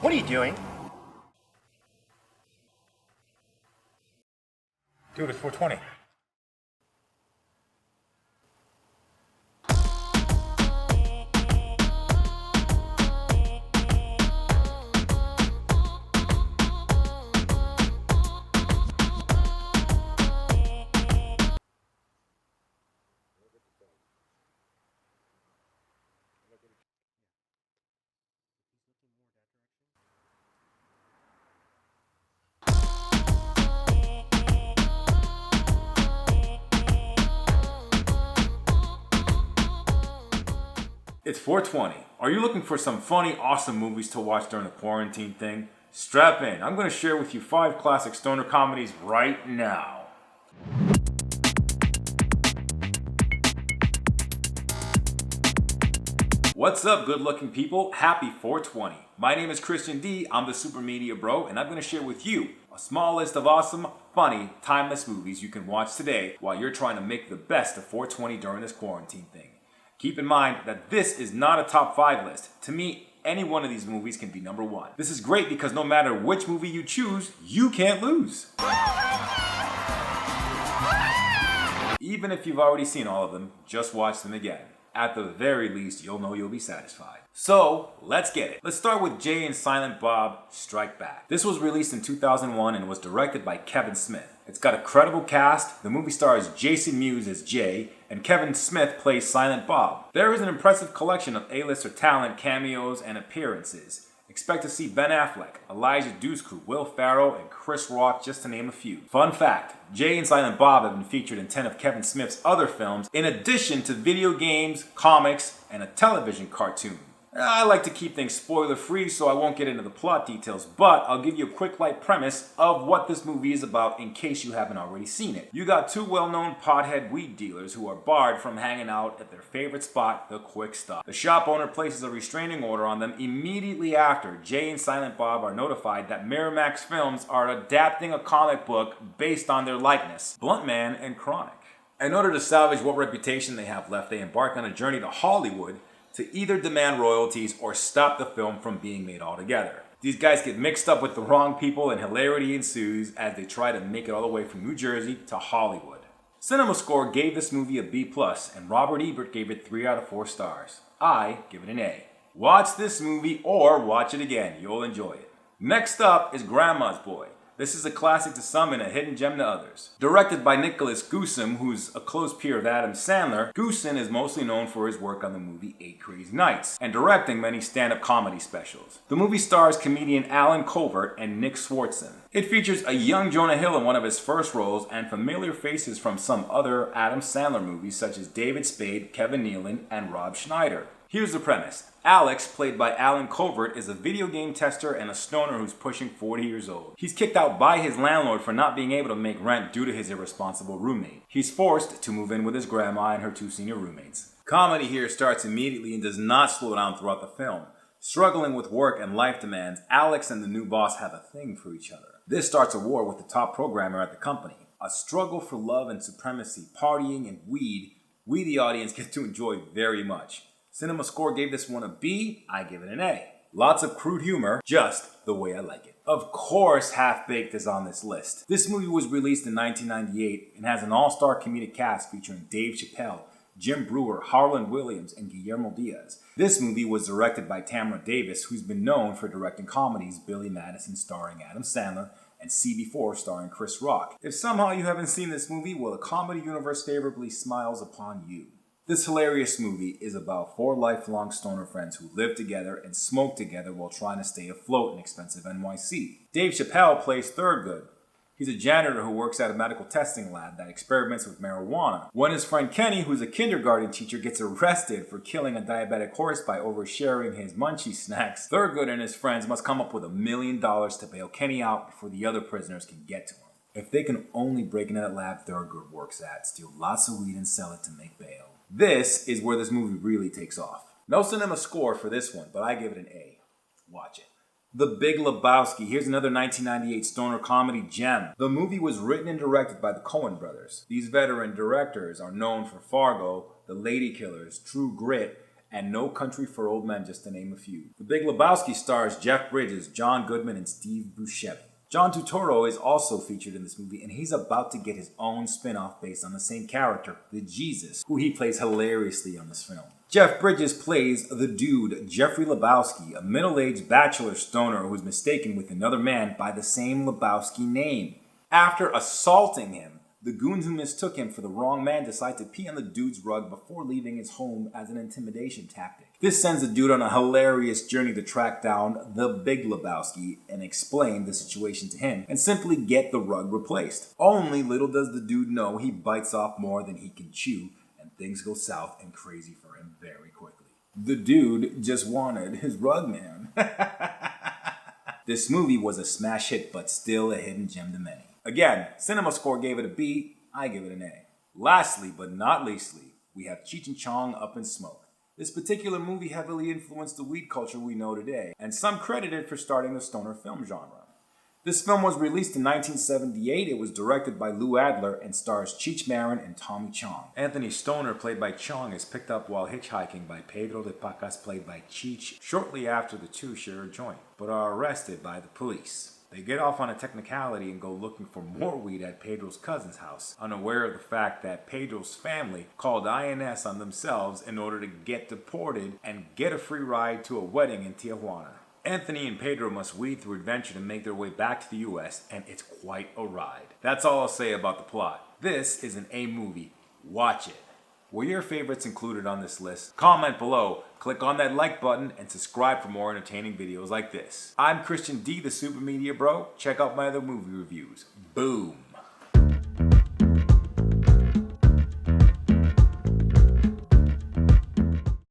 What are you doing? Dude, it's 420. It's 420. Are you looking for some funny, awesome movies to watch during the quarantine thing? Strap in. I'm going to share with you 5 classic stoner comedies right now. What's up, good-looking people? Happy 420. My name is Christian D. I'm the Super Media Bro, and I'm going to share with you a small list of awesome, funny, timeless movies you can watch today while you're trying to make the best of 420 during this quarantine thing. Keep in mind that this is not a top 5 list. To me, any one of these movies can be number 1. This is great because no matter which movie you choose, you can't lose. Even if you've already seen all of them, just watch them again. At the very least, you'll know you'll be satisfied. So, let's get it. Let's start with Jay and Silent Bob Strike Back. This was released in 2001 and was directed by Kevin Smith. It's got a credible cast. The movie stars Jason Mewes as Jay, and Kevin Smith plays Silent Bob. There is an impressive collection of A-lister talent, cameos, and appearances. Expect to see Ben Affleck, Elijah Dushku, Will Ferrell, and Chris Rock, just to name a few. Fun fact, Jay and Silent Bob have been featured in 10 of Kevin Smith's other films, in addition to video games, comics, and a television cartoon. I like to keep things spoiler-free, so I won't get into the plot details, but I'll give you a quick light premise of what this movie is about in case you haven't already seen it. You got 2 well-known pothead weed dealers who are barred from hanging out at their favorite spot, the Quick Stop. The shop owner places a restraining order on them immediately after Jay and Silent Bob are notified that Miramax Films are adapting a comic book based on their likeness, Blunt Man and Chronic. In order to salvage what reputation they have left, they embark on a journey to Hollywood to either demand royalties or stop the film from being made altogether. These guys get mixed up with the wrong people and hilarity ensues as they try to make it all the way from New Jersey to Hollywood. CinemaScore gave this movie a B+, and Robert Ebert gave it 3 out of 4 stars. I give it an A. Watch this movie or watch it again, you'll enjoy it. Next up is Grandma's Boy. This is a classic to some and a hidden gem to others. Directed by Nicholas Goosen, who's a close peer of Adam Sandler, Goosen is mostly known for his work on the movie 8 Crazy Nights, and directing many stand-up comedy specials. The movie stars comedian Alan Covert and Nick Swartzen. It features a young Jonah Hill in one of his first roles and familiar faces from some other Adam Sandler movies such as David Spade, Kevin Nealon, and Rob Schneider. Here's the premise. Alex, played by Alan Covert, is a video game tester and a stoner who's pushing 40 years old. He's kicked out by his landlord for not being able to make rent due to his irresponsible roommate. He's forced to move in with his grandma and her 2 senior roommates. Comedy here starts immediately and does not slow down throughout the film. Struggling with work and life demands, Alex and the new boss have a thing for each other. This starts a war with the top programmer at the company. A struggle for love and supremacy, partying, and weed, we the audience get to enjoy very much. CinemaScore gave this one a B, I give it an A. Lots of crude humor, just the way I like it. Of course, Half-Baked is on this list. This movie was released in 1998 and has an all-star comedic cast featuring Dave Chappelle, Jim Breuer, Harland Williams, and Guillermo Diaz. This movie was directed by Tamra Davis, who's been known for directing comedies Billy Madison starring Adam Sandler and CB4 starring Chris Rock. If somehow you haven't seen this movie, well, the comedy universe favorably smiles upon you. This hilarious movie is about 4 lifelong stoner friends who live together and smoke together while trying to stay afloat in expensive NYC. Dave Chappelle plays Thurgood. He's a janitor who works at a medical testing lab that experiments with marijuana. When his friend Kenny, who's a kindergarten teacher, gets arrested for killing a diabetic horse by oversharing his munchie snacks, Thurgood and his friends must come up with $1 million to bail Kenny out before the other prisoners can get to him. If they can only break into that lab Thurgood works at, steal lots of weed and sell it to make bail. This is where this movie really takes off. No CinemaScore for this one, but I give it an A. Watch it. The Big Lebowski. Here's another 1998 stoner comedy gem. The movie was written and directed by the Coen brothers. These veteran directors are known for Fargo, The Lady Killers, True Grit, and No Country for Old Men, just to name a few. The Big Lebowski stars Jeff Bridges, John Goodman, and Steve Buscemi. John Turturro is also featured in this movie, and he's about to get his own spin-off based on the same character, the Jesus, who he plays hilariously on this film. Jeff Bridges plays the dude, Jeffrey Lebowski, a middle-aged bachelor stoner who is mistaken with another man by the same Lebowski name. After assaulting him, the goons who mistook him for the wrong man decide to pee on the dude's rug before leaving his home as an intimidation tactic. This sends the dude on a hilarious journey to track down the Big Lebowski and explain the situation to him and simply get the rug replaced. Only little does the dude know he bites off more than he can chew, and things go south and crazy for him very quickly. The dude just wanted his rug man. This movie was a smash hit, but still a hidden gem to many. Again, CinemaScore gave it a B, I give it an A. Lastly, but not leastly, we have Cheech and Chong Up in Smoke. This particular movie heavily influenced the weed culture we know today, and some credit it for starting the stoner film genre. This film was released in 1978. It was directed by Lou Adler and stars Cheech Marin and Tommy Chong. Anthony Stoner, played by Chong, is picked up while hitchhiking by Pedro de Pacas, played by Cheech, shortly after the two share a joint, but are arrested by the police. They get off on a technicality and go looking for more weed at Pedro's cousin's house, unaware of the fact that Pedro's family called INS on themselves in order to get deported and get a free ride to a wedding in Tijuana. Anthony and Pedro must weed through adventure to make their way back to the US, and it's quite a ride. That's all I'll say about the plot. This is an A movie. Watch it. Were your favorites included on this list? Comment below, click on that like button, and subscribe for more entertaining videos like this. I'm Christian D, the Super Media Bro. Check out my other movie reviews. Boom.